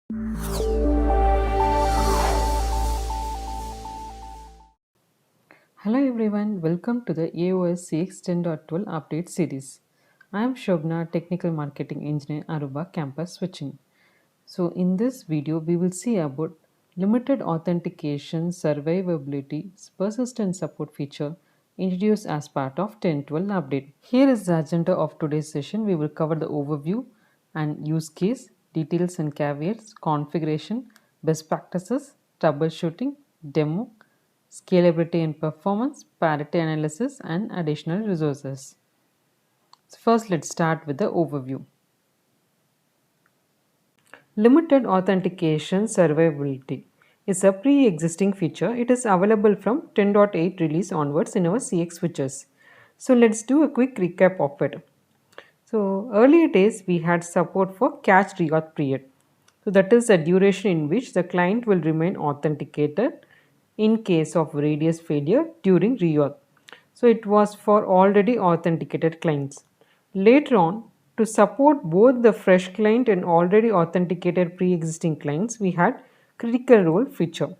Hello everyone, welcome to the AOS-CX 10.12 update series. I am Shobna, Technical Marketing Engineer, Aruba Campus Switching. So in this video, we will see about limited authentication survivability persistent support feature introduced as part of 10.12 update. Here is the agenda of today's session. We will cover the overview and use case, details and caveats, configuration, best practices, troubleshooting, demo, scalability and performance, parity analysis, and additional resources. So first, let's start with the overview. Limited authentication survivability is a pre-existing feature. It is available from 10.8 release onwards in our CX switches. So let's do a quick recap of it. So earlier days we had support for cached reauth period. So that is the duration in which the client will remain authenticated in case of radius failure during reauth. So it was for already authenticated clients. Later on, to support both the fresh client and already authenticated pre-existing clients, we had critical role feature.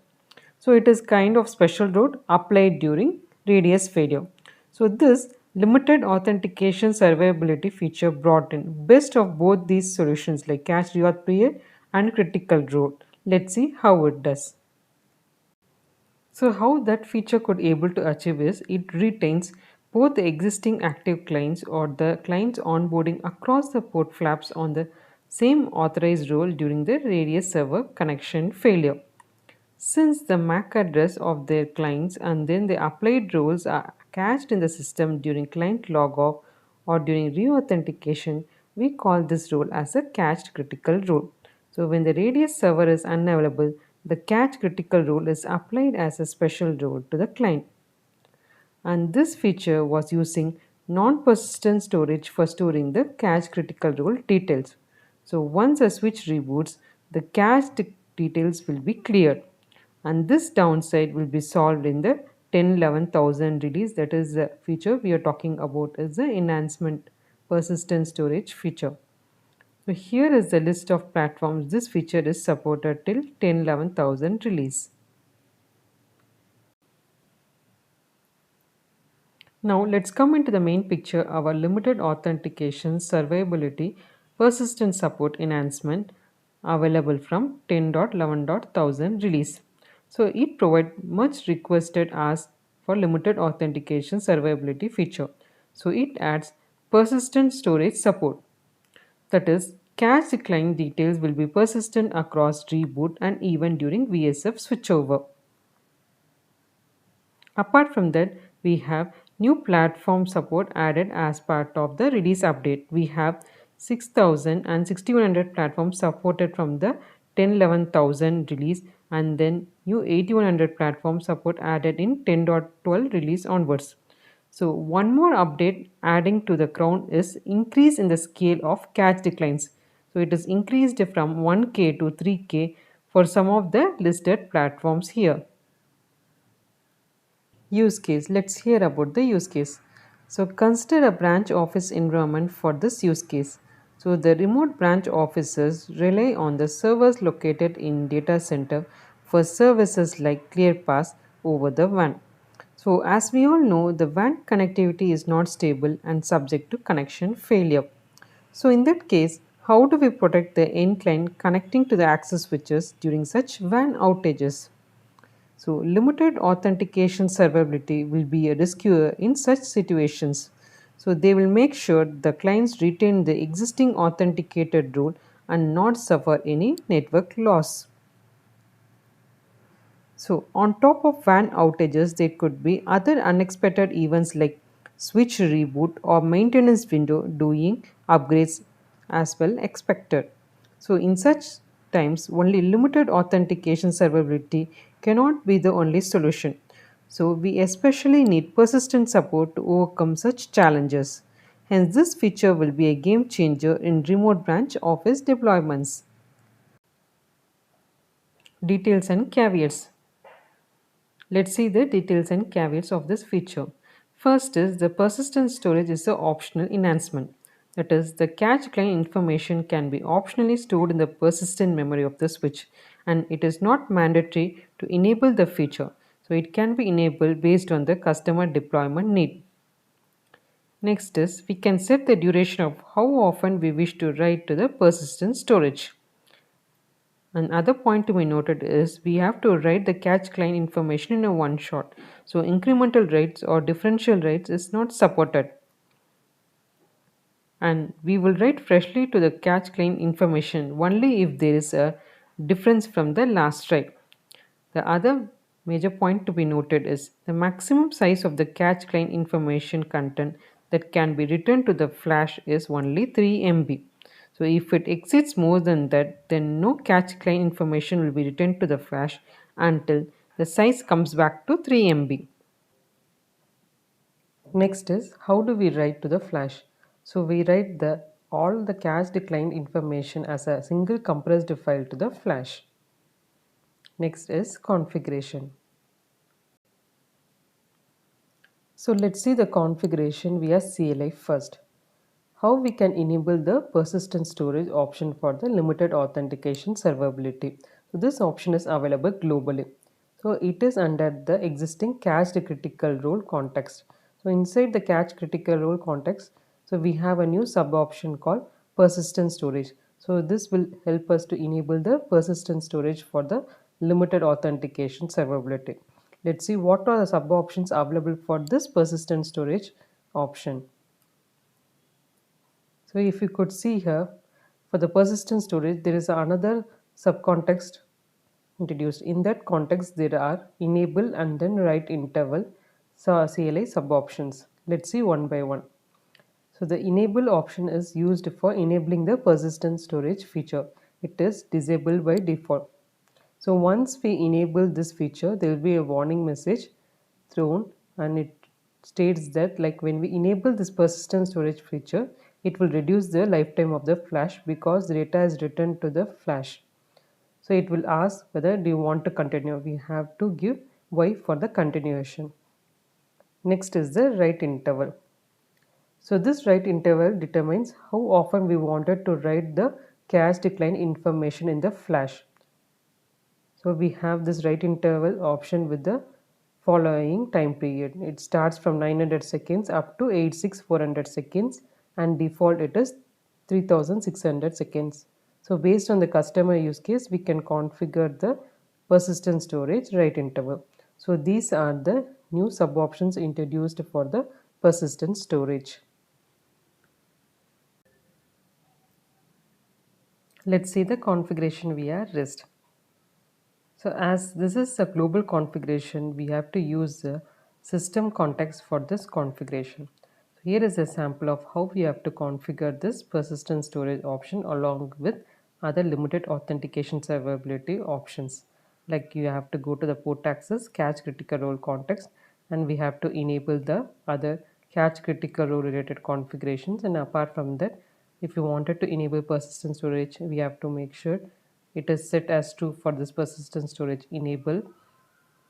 So it is kind of special rule applied during radius failure. So this limited authentication survivability feature brought in best of both these solutions like cache reauth period and critical role. Let's see how it does. So how that feature could able to achieve is it retains both the existing active clients or the clients onboarding across the port flaps on the same authorized role during the radius server connection failure. Since the MAC address of their clients and then the applied roles are cached in the system during client logoff or during reauthentication, we call this role as a cached critical role. So when the radius server is unavailable, the cached critical role is applied as a special role to the client. And this feature was using non-persistent storage for storing the cache critical role details. So once a switch reboots, the cache details will be cleared, and this downside will be solved in the 10.11,000 release. That is the feature we are talking about is the enhancement persistent storage feature. So here is the list of platforms this feature is supported till 10.11,000 release. Now let's come into the main picture, our limited authentication, survivability, persistent support enhancement available from 10.11.1000 release. So it provides much requested ask for limited authentication survivability feature. So it adds persistent storage support. That is, cache client details will be persistent across reboot and even during VSF switchover. Apart from that, we have new platform support added as part of the release update. We have 6000 and 6100 platforms supported from the 10.11,000 release, and then new 8100 platform support added in 10.12 release onwards. So one more update adding to the crown is increase in the scale of cache declines. So it is increased from 1K to 3K for some of the listed platforms here. Use case. Let's hear about the use case. So consider a branch office environment for this use case. So the remote branch offices rely on the servers located in data center for services like ClearPass over the WAN. So as we all know, the WAN connectivity is not stable and subject to connection failure. So in that case, how do we protect the end client connecting to the access switches during such WAN outages? So, limited authentication survivability will be a rescuer in such situations. So, they will make sure the clients retain the existing authenticated role and not suffer any network loss. So, on top of WAN outages, there could be other unexpected events like switch reboot or maintenance window doing upgrades as well expected. So, in such times, only limited authentication survivability cannot be the only solution. So, we especially need persistent support to overcome such challenges. Hence, this feature will be a game changer in remote branch office deployments. Details and caveats. Let's see the details and caveats of this feature. First is the persistent storage is the optional enhancement. That is, the cache client information can be optionally stored in the persistent memory of the switch, and it is not mandatory to enable the feature. So it can be enabled based on the customer deployment need. Next is we can set the duration of how often we wish to write to the persistent storage. Another point to be noted is we have to write the cache client information in a one shot. So incremental writes or differential writes is not supported. And we will write freshly to the cache client information only if there is a difference from the last write. The other major point to be noted is the maximum size of the cache client information content that can be returned to the flash is only 3 MB. So if it exceeds more than that, then no cache client information will be returned to the flash until the size comes back to 3 MB. Next is how do we write to the flash? So we write the all the cache declined information as a single compressed file to the flash. Next is configuration. So let's see the configuration via CLI first. How we can enable the persistent storage option for the limited authentication servability. So this option is available globally. So it is under the existing cached critical role context. So inside the cached critical role context, so we have a new sub option called persistent storage. So this will help us to enable the persistent storage for the limited authentication servability. Let's see what are the sub options available for this persistent storage option. So if you could see here, for the persistent storage, there is another subcontext introduced. In that context, there are enable and then write interval CLI sub options. Let's see one by one. So the enable option is used for enabling the persistent storage feature. It is disabled by default. So once we enable this feature, there will be a warning message thrown, and it states that like when we enable this persistent storage feature, it will reduce the lifetime of the flash because the data is returned to the flash. So it will ask whether do you want to continue. We have to give Y for the continuation. Next is the write interval. So this write interval determines how often we wanted to write the cache decline information in the flash. So we have this write interval option with the following time period. It starts from 900 seconds up to 86400 seconds, and default it is 3600 seconds. So based on the customer use case, we can configure the persistent storage write interval. So these are the new sub options introduced for the persistent storage. Let's see the configuration via REST. So as this is a global configuration, we have to use the system context for this configuration. So here is a sample of how we have to configure this persistent storage option along with other limited authentication servability options. Like you have to go to the port access, cache critical role context, and we have to enable the other cache critical role related configurations. And apart from that, if you wanted to enable persistent storage, we have to make sure it is set as true for this persistent storage enable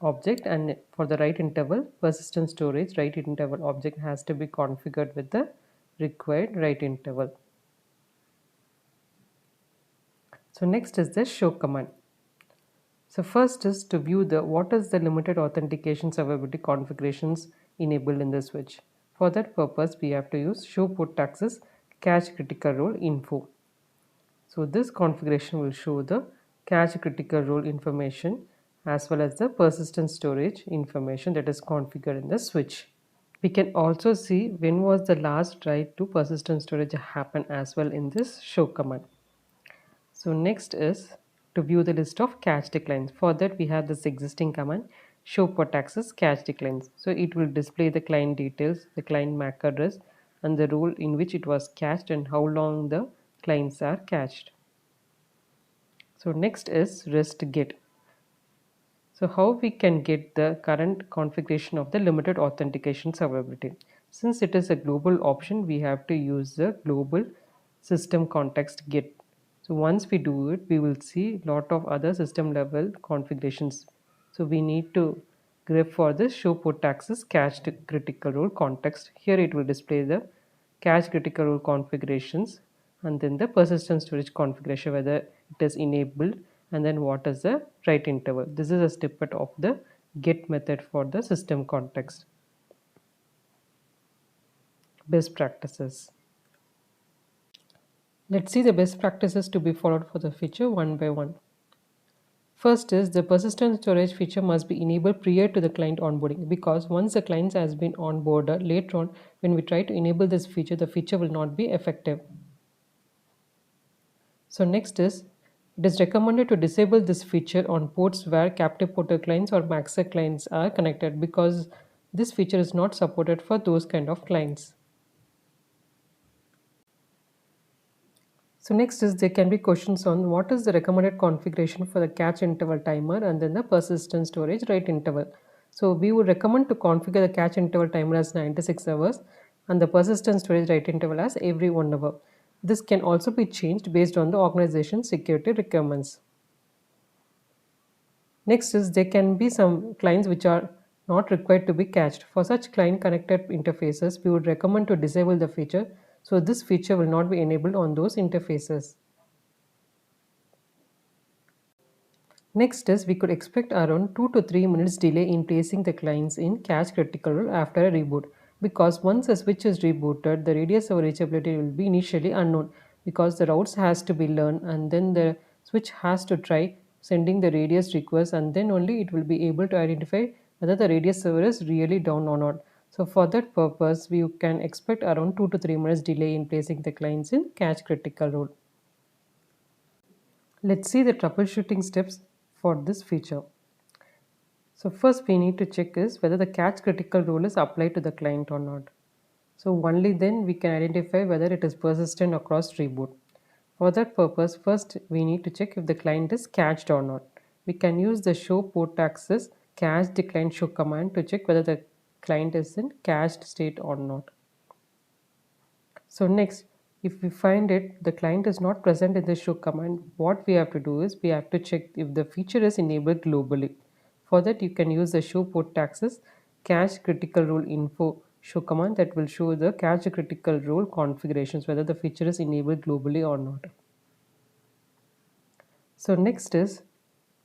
object, and for the write interval persistent storage write interval object has to be configured with the required write interval. So next is the show command. So first is to view the what is the limited authentication servability configurations enabled in the switch. For that purpose, we have to use show port access cache critical role info. So this configuration will show the cache critical role information as well as the persistent storage information that is configured in the switch. We can also see when was the last write to persistent storage happen as well in this show command. So next is to view the list of cache declines. For that we have this existing command show port access cache declines. So it will display the client details, the client MAC address, and the role in which it was cached and how long the clients are cached. So next is REST get. So how we can get the current configuration of the limited authentication servability. Since it is a global option, we have to use the global system context get. So once we do it, we will see lot of other system level configurations. So we need to grep for this show port access cached critical role context. Here it will display the cache critical role configurations, and then the persistent storage configuration, whether it is enabled, and then what is the write interval. This is a snippet of the get method for the system context. Best practices. Let's see the best practices to be followed for the feature one by one. First is the persistent storage feature must be enabled prior to the client onboarding, because once the client has been onboarded, later on when we try to enable this feature, the feature will not be effective. So next is, it is recommended to disable this feature on ports where captive portal clients or Maxer clients are connected, because this feature is not supported for those kind of clients. So next is, there can be questions on what is the recommended configuration for the catch interval timer and then the persistent storage write interval. So we would recommend to configure the catch interval timer as 96 hours and the persistent storage write interval as every 1 hour. This can also be changed based on the organization's security requirements. Next is, there can be some clients which are not required to be cached. For such client connected interfaces, we would recommend to disable the feature, so this feature will not be enabled on those interfaces. Next is, we could expect around 2 to 3 minutes delay in placing the clients in cache critical role after a reboot, because once a switch is rebooted, the radius of reachability will be initially unknown, because the routes has to be learned and then the switch has to try sending the radius request, and then only it will be able to identify whether the radius server is really down or not. So for that purpose, we can expect around 2 to 3 minutes delay in placing the clients in cache critical role. Let's see the troubleshooting steps for this feature. So first we need to check is whether the catch critical rule is applied to the client or not. So only then we can identify whether it is persistent across reboot. For that purpose, first we need to check if the client is cached or not. We can use the show port access cache the client show command to check whether the client is in cached state or not. So next, if we find it, the client is not present in the show command, what we have to do is we have to check if the feature is enabled globally. For that, you can use the show port taxes cache critical role info show command that will show the cache critical role configurations, whether the feature is enabled globally or not. So next is,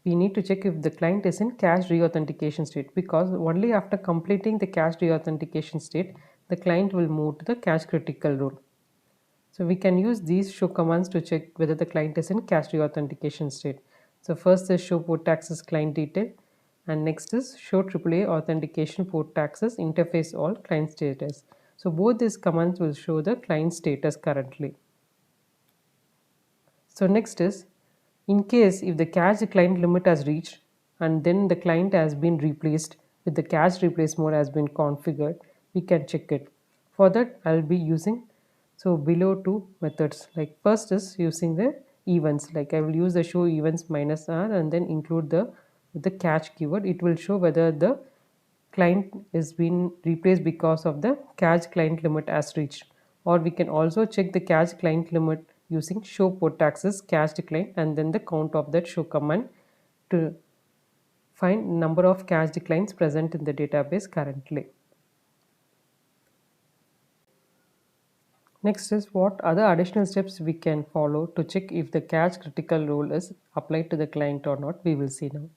we need to check if the client is in cache reauthentication state, because only after completing the cache reauthentication state, the client will move to the cache critical role. So we can use these show commands to check whether the client is in cache reauthentication state. So first is show port access client detail, and next is show AAA authentication port access interface all client status. So both these commands will show the client status currently. So next is, in case if the cache client limit has reached and then the client has been replaced with the cache replace mode has been configured, we can check it. For that, I'll be using below two methods. Like first is using the events. Like I will use the show events minus r and then include the cache keyword. It will show whether the client is been replaced because of the cache client limit as reached, or we can also check the cache client limit using show port access cache decline and then the count of that show command to find number of cache declines present in the database currently. Next is, what other additional steps we can follow to check if the cache critical role is applied to the client or not, we will see now.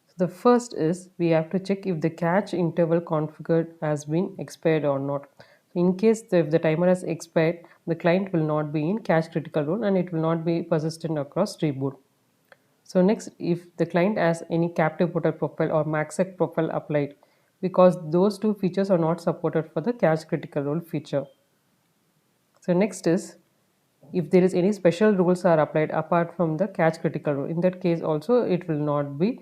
So the first is, we have to check if the cache interval configured has been expired or not. In case if the timer has expired, the client will not be in cache critical role and it will not be persistent across reboot. So next, if the client has any captive portal profile or maxsec profile applied, because those two features are not supported for the cache critical role feature. So next is, if there is any special rules are applied apart from the cache critical rule, in that case also it will not be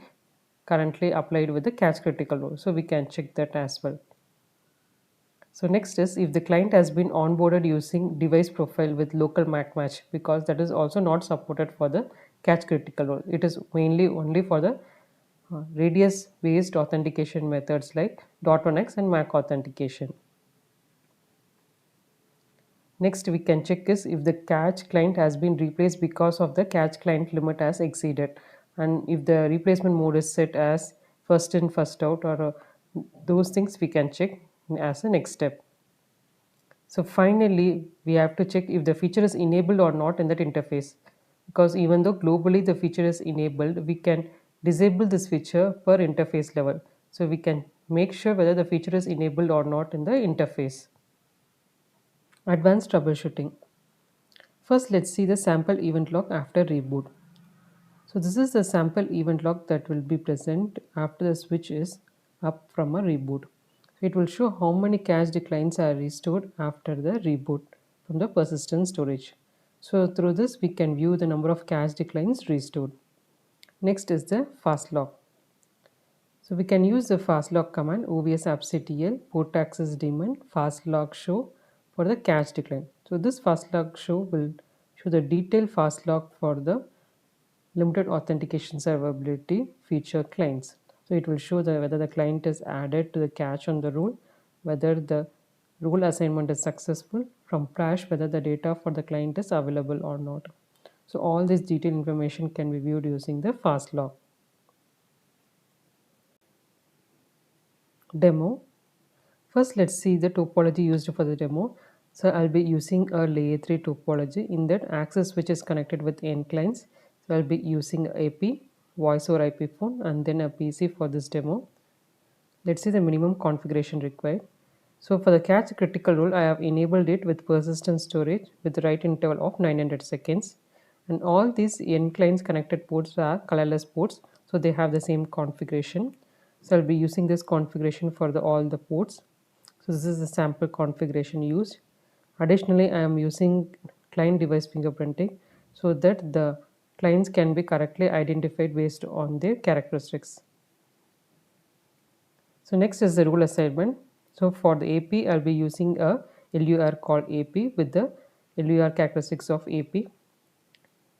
currently applied with the cache critical rule. So we can check that as well. So next is, if the client has been onboarded using device profile with local MAC match, because that is also not supported for the cache critical role. It is mainly only for the radius based authentication methods like .1x and MAC authentication. Next, we can check is if the cache client has been replaced because of the cache client limit has exceeded, and if the replacement mode is set as first in first out, or those things we can check as a next step. So finally, we have to check if the feature is enabled or not in that interface. Because even though globally the feature is enabled, we can disable this feature per interface level. So we can make sure whether the feature is enabled or not in the interface. Advanced troubleshooting. First, let's see the sample event log after reboot. So this is the sample event log that will be present after the switch is up from a reboot. It will show how many cache declines are restored after the reboot from the persistent storage. So through this we can view the number of cache declines restored. Next is the fast log. So we can use the fastlog command ovs appctl port access daemon fastlog show for the cache decline. So this fastlog show will show the detailed fastlog for the limited authentication servability feature clients. So it will show the whether the client is added to the cache on the rule, whether the rule assignment is successful, from trash whether the data for the client is available or not. So all this detailed information can be viewed using the fast log. Demo. First, let's see the topology used for the demo. So I'll be using a layer 3 topology. In that, access which is connected with end clients. So I'll be using AP, voice over IP phone, and then a PC for this demo. Let's see the minimum configuration required. So for the cache critical rule, I have enabled it with persistent storage with the write interval of 900 seconds. And all these end clients connected ports are colorless ports, so they have the same configuration. So I'll be using this configuration for all the ports. So this is the sample configuration used. Additionally, I am using client device fingerprinting so that the clients can be correctly identified based on their characteristics. So next is the rule assignment. So for the AP, I'll be using a LUR called AP with the LUR characteristics of AP.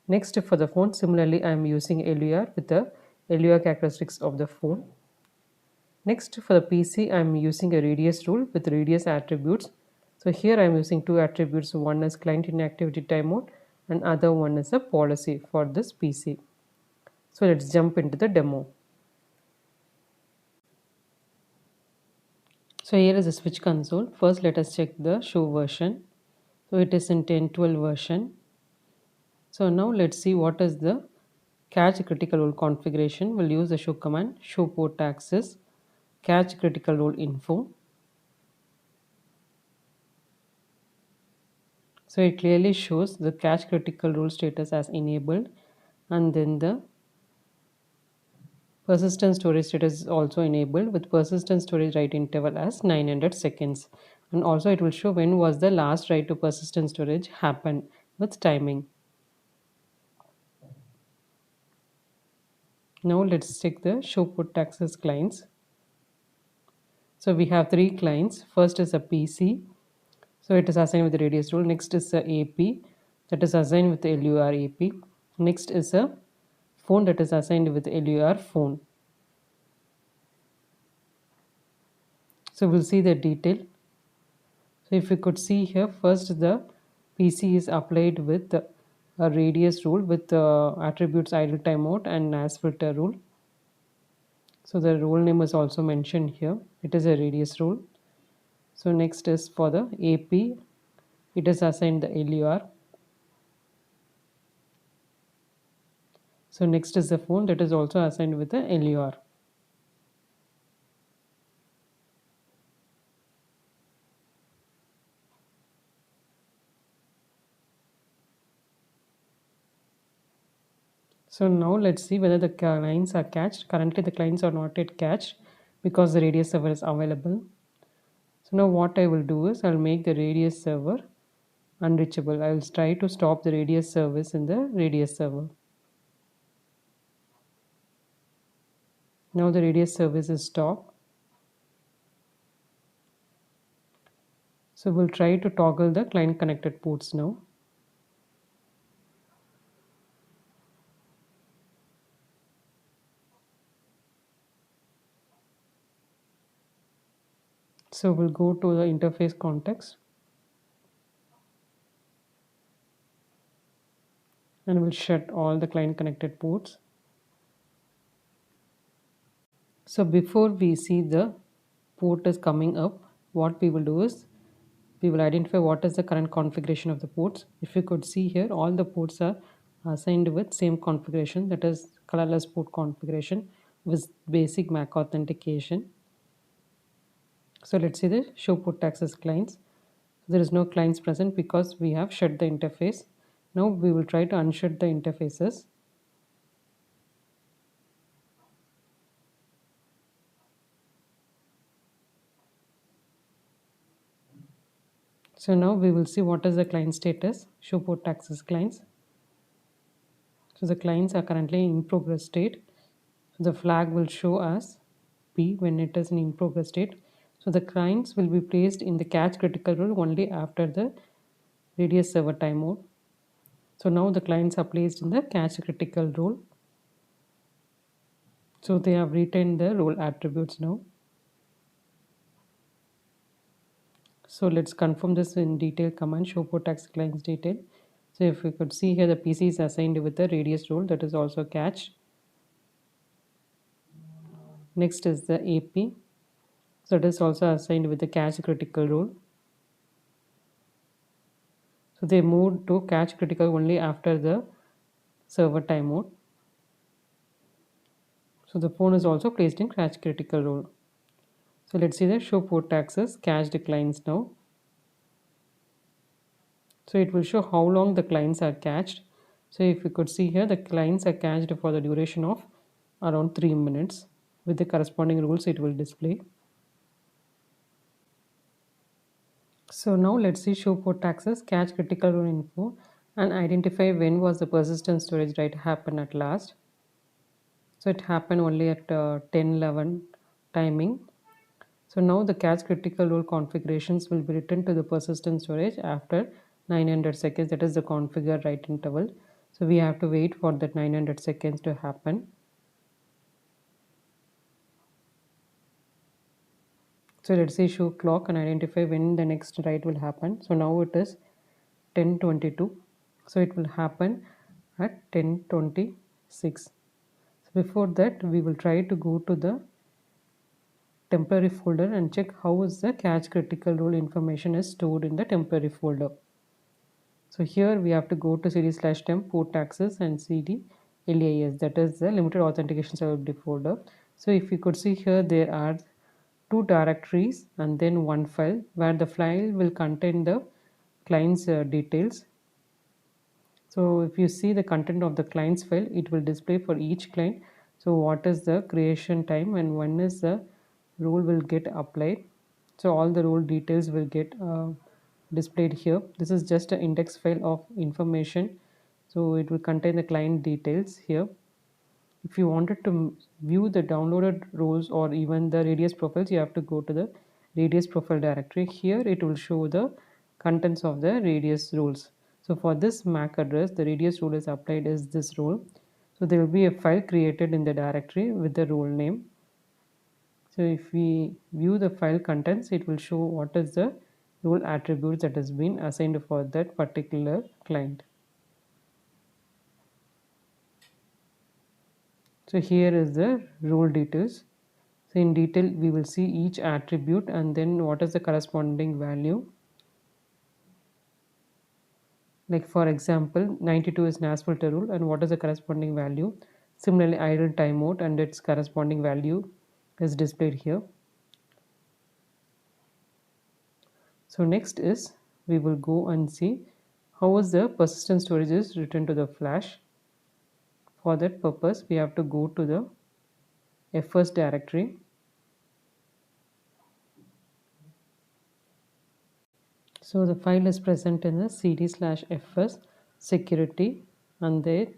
Next for the phone, similarly, I am using LUR with the LUR characteristics of the phone. Next for the PC, I am using a radius rule with radius attributes. So here I am using two attributes. One is client inactivity timeout and other one is a policy for this PC. So let's jump into the demo. So here is the switch console. First let us check the show version. So it is in 10.12 version. So now let's see what is the cache critical role configuration. We'll use the show command, show port access, cache critical role info. So it clearly shows the cache critical role status as enabled, and then the persistent storage status is also enabled with persistent storage write interval as 900 seconds. And also it will show when was the last write to persistent storage happened with timing. Now let's check the show port access clients. So we have three clients. First is a PC. So it is assigned with the radius rule. Next is a AP that is assigned with the LUR AP. Next is a phone that is assigned with LUR phone. So we'll see the detail. So if you could see here, first the PC is applied with a radius rule with attributes idle timeout and NAS filter rule. So the role name is also mentioned here. It is a radius rule. So next is for the AP. It is assigned the LUR. So next is the phone that is also assigned with the LUR. So now let's see whether the clients are cached. Currently the clients are not yet cached because the radius server is available. So now what I will do is I'll make the radius server unreachable. I will try to stop the radius service in the radius server. Now the radius service is stopped. So we'll try to toggle the client connected ports now. So we'll go to the interface context and we'll shut all the client connected ports. So before we see the port is coming up, what we will do is we will identify what is the current configuration of the ports. If you could see here, all the ports are assigned with same configuration, that is colorless port configuration with basic MAC authentication. So let's see the show port access clients. There is no clients present because we have shut the interface. Now we will try to unshut the interfaces. So now we will see what is the client status, show port access clients. So the clients are currently in progress state. The flag will show as P when it is in progress state. So the clients will be placed in the catch critical role only after the radius server timeout. So now the clients are placed in the catch critical role. So they have retained the role attributes now. So let's confirm this in detail command show port access clients detail. So if we could see here, the PC is assigned with the radius role, that is also catch. Next is the AP. So it is also assigned with the catch critical role. So they moved to catch critical only after the server timeout. So the phone is also placed in catch critical role. So let's see the show port access cache declines now. So it will show how long the clients are cached. So if you could see here, the clients are cached for the duration of around 3 minutes. With the corresponding rules it will display. So now let's see show port access cache critical role info and identify when was the persistent storage write happen at last. So it happened only at 10:11 timing. So now the cache critical role configurations will be written to the persistent storage after 900 seconds, that is the configure write interval. So we have to wait for that 900 seconds to happen. So let's say show clock and identify when the next write will happen. So now it is 10:22. So it will happen at 10:26. So before that we will try to go to the temporary folder and check how is the cache critical role information is stored in the temporary folder. So here we have to go to cd/temp port access and cd LAS, that is the limited authentication server folder. So if you could see here, there are two directories and then one file where the file will contain the client's details. So if you see the content of the client's file, it will display for each client. So what is the creation time and when is the rule will get applied. So all the role details will get displayed here. This is just an index file of information. So it will contain the client details here. If you wanted to view the downloaded roles or even the radius profiles, you have to go to the radius profile directory. Here it will show the contents of the radius rules. So for this MAC address, the radius rule is applied as this role. So there will be a file created in the directory with the role name. So if we view the file contents, it will show what is the role attributes that has been assigned for that particular client. So here is the role details. So in detail we will see each attribute and then what is the corresponding value. Like for example, 92 is NAS filter rule and what is the corresponding value. Similarly, idle timeout and its corresponding value is displayed here. So next is we will go and see how is the persistent storage is written to the flash. For that purpose, we have to go to the FS directory. So the file is present in the cd/fs security and there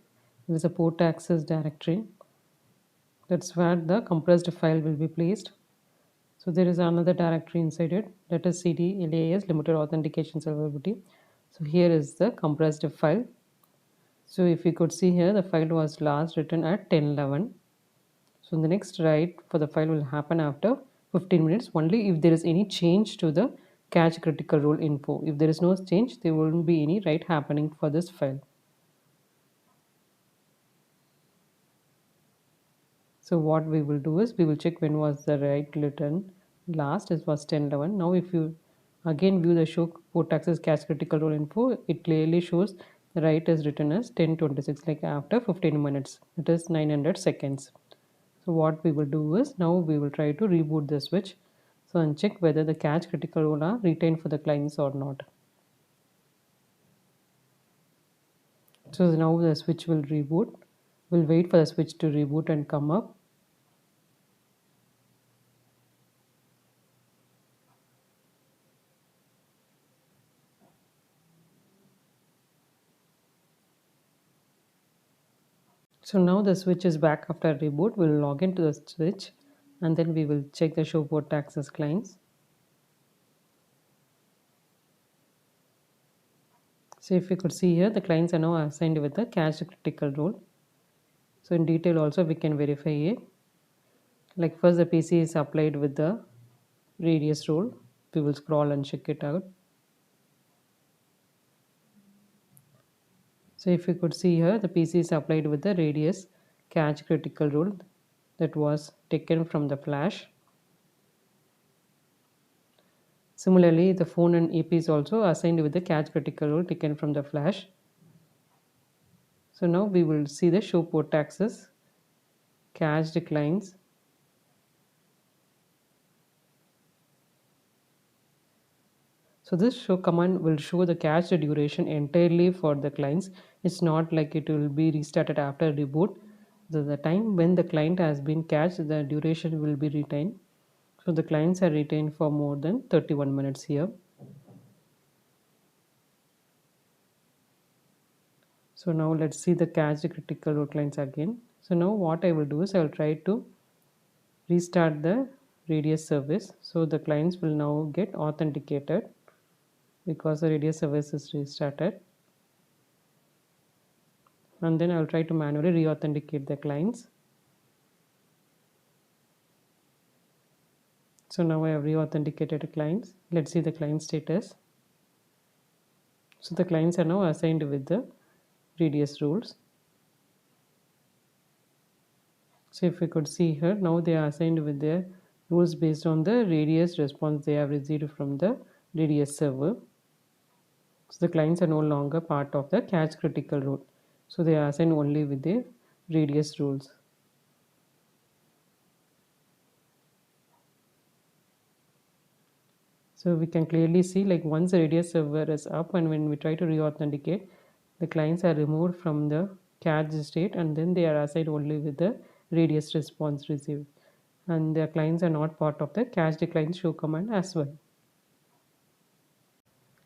is a port access directory. That's where the compressed file will be placed. So there is another directory inside it, that is cd LAS limited authentication servability. So here is the compressed file. So if you could see here, the file was last written at 10:11. So the next write for the file will happen after 15 minutes only if there is any change to the catch critical role info. If there is no change, there won't be any write happening for this file. So what we will do is we will check when was the write written last. It was 10:11. Now if you Again, view the show port access cache critical role info. It clearly shows the write is written as 10.26, like after 15 minutes. It is 900 seconds. So what we will do is now we will try to reboot the switch. So and check whether the cache critical role are retained for the clients or not. So now the switch will reboot. We'll wait for the switch to reboot and come up. So now the switch is back after reboot. We'll log into the switch and then we will check the show port access clients. So if you could see here, the clients are now assigned with the cache critical role. So in detail also we can verify it. Like first the PC is applied with the radius role. We will scroll and check it out. So if you could see here, the PC is applied with the radius cache critical rule that was taken from the flash. Similarly, the phone and EP is also assigned with the cache critical rule taken from the flash. So now we will see the show port access cache declines. So this show command will show the cache duration entirely for the clients. It's not like it will be restarted after reboot. The time when the client has been cached, the duration will be retained. So the clients are retained for more than 31 minutes here. So now let's see the cache critical role clients again. So now what I will do is I will try to restart the radius service. So the clients will now get authenticated because the radius service is restarted. And then I will try to manually re-authenticate the clients. So now I have re-authenticated the clients. Let's see the client status. So the clients are now assigned with the radius rules. So if we could see here, now they are assigned with their rules based on the radius response they have received from the radius server. So the clients are no longer part of the cache critical rule. So they are assigned only with the radius rules. So we can clearly see, like once the radius server is up and when we try to re-authenticate, the clients are removed from the cache state and then they are assigned only with the radius response received. And their clients are not part of the cache decline show command as well.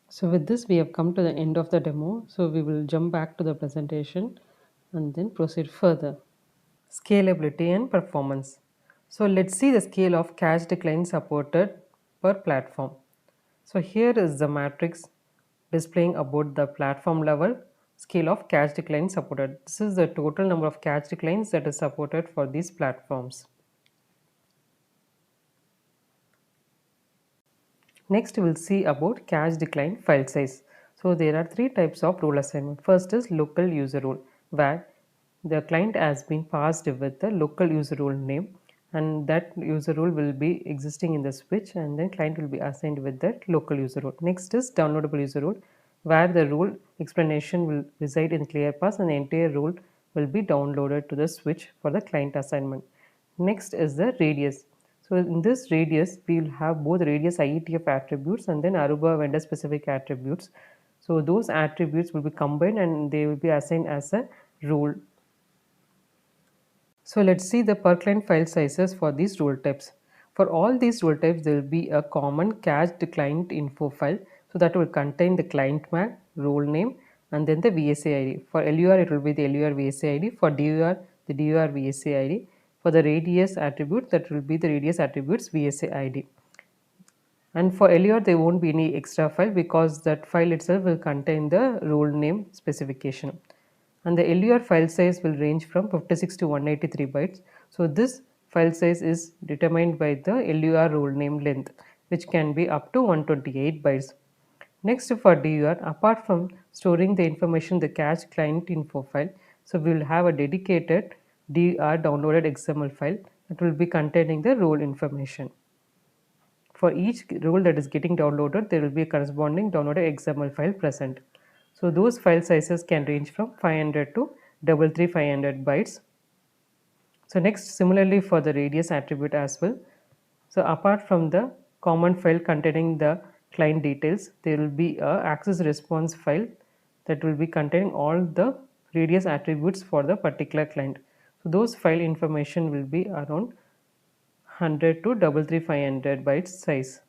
So with this we have come to the end of the demo. So we will jump back to the presentation and then proceed further. Scalability and performance. So let's see the scale of cache decline supported per platform. So here is the matrix displaying about the platform level scale of cache decline supported. This is the total number of cache declines that is supported for these platforms. Next, we will see about cache decline file size. So there are three types of rule assignment. First is local user rule, where the client has been passed with the local user rule name, and that user rule will be existing in the switch, and then client will be assigned with that local user rule. Next is downloadable user rule, where the rule explanation will reside in ClearPass and the entire rule will be downloaded to the switch for the client assignment. Next is the radius. So in this radius, we will have both radius IETF attributes and then Aruba vendor specific attributes. So those attributes will be combined and they will be assigned as a rule. So let's see the per client file sizes for these rule types. For all these rule types, there will be a common cached client info file. So that will contain the client MAC, role name, and then the VSA ID. For LUR, it will be the LUR VSA ID. For DUR, the DUR VSA ID. For the radius attribute, that will be the radius attributes VSA ID. And for LUR, there won't be any extra file because that file itself will contain the role name specification. And the LUR file size will range from 56 to 183 bytes. So this file size is determined by the LUR role name length, which can be up to 128 bytes. Next, for DUR, apart from storing the information the cache client info file, so we will have a dedicated DUR downloaded XML file that will be containing the role information. For each role that is getting downloaded, there will be a corresponding downloaded XML file present. So those file sizes can range from 500 to 333 500 bytes. So next, similarly for the radius attribute as well. So apart from the common file containing the client details, there will be a access response file that will be containing all the radius attributes for the particular client. So those file information will be around 100 to 333 500 bytes size.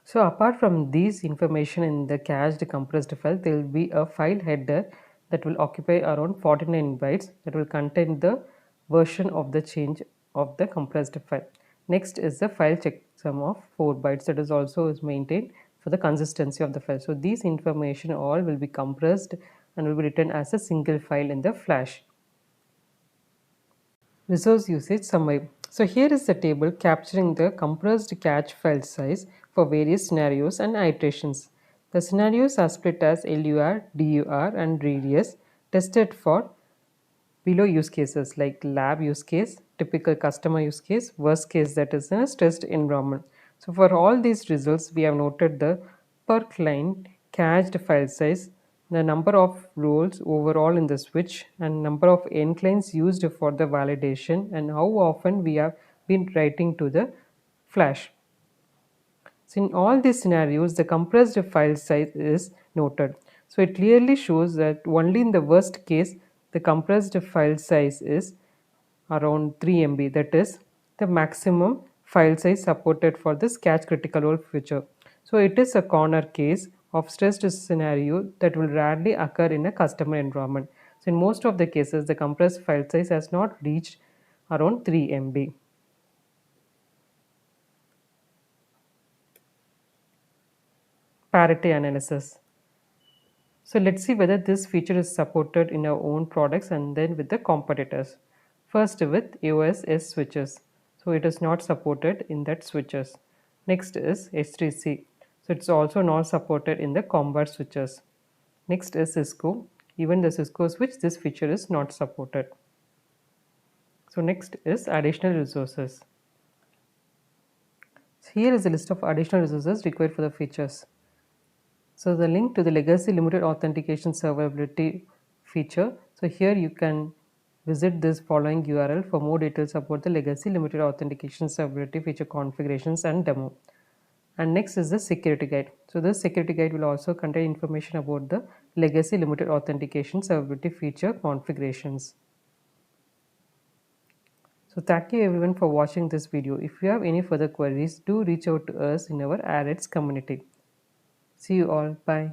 So apart from these information in the cached compressed file, there will be a file header that will occupy around 49 bytes that will contain the version of the change of the compressed file. Next is the file checksum of 4 bytes that is also is maintained for the consistency of the file. So these information all will be compressed and will be written as a single file in the flash. Resource usage summary. So here is the table capturing the compressed cache file size for various scenarios and iterations. The scenarios are split as LUR, DUR and radius, tested for below use cases like lab use case, typical customer use case, worst case that is in a stressed environment. So for all these results, we have noted the per client cached file size, the number of roles overall in the switch, and number of enclines used for the validation, and how often we have been writing to the flash. So in all these scenarios, the compressed file size is noted. So it clearly shows that only in the worst case, the compressed file size is around 3 MB. That is the maximum file size supported for this cache critical role feature. So it is a corner case of stressed scenario that will rarely occur in a customer environment. So in most of the cases, the compressed file size has not reached around 3 MB. Parity analysis. So let's see whether this feature is supported in our own products and then with the competitors. First with AOS-S switches. So it is not supported in that switches. Next is H3C. So it's also not supported in the combat switches. Next is Cisco. Even the Cisco switch, this feature is not supported. So next is additional resources. So here is a list of additional resources required for the features. So the link to the legacy limited authentication servability feature. So here you can visit this following URL for more details about the legacy limited authentication servability feature configurations and demo. And next is the security guide. So this security guide will also contain information about the legacy limited authentication servability feature configurations. So thank you everyone for watching this video. If you have any further queries, do reach out to us in our AREDS community. See you all. Bye.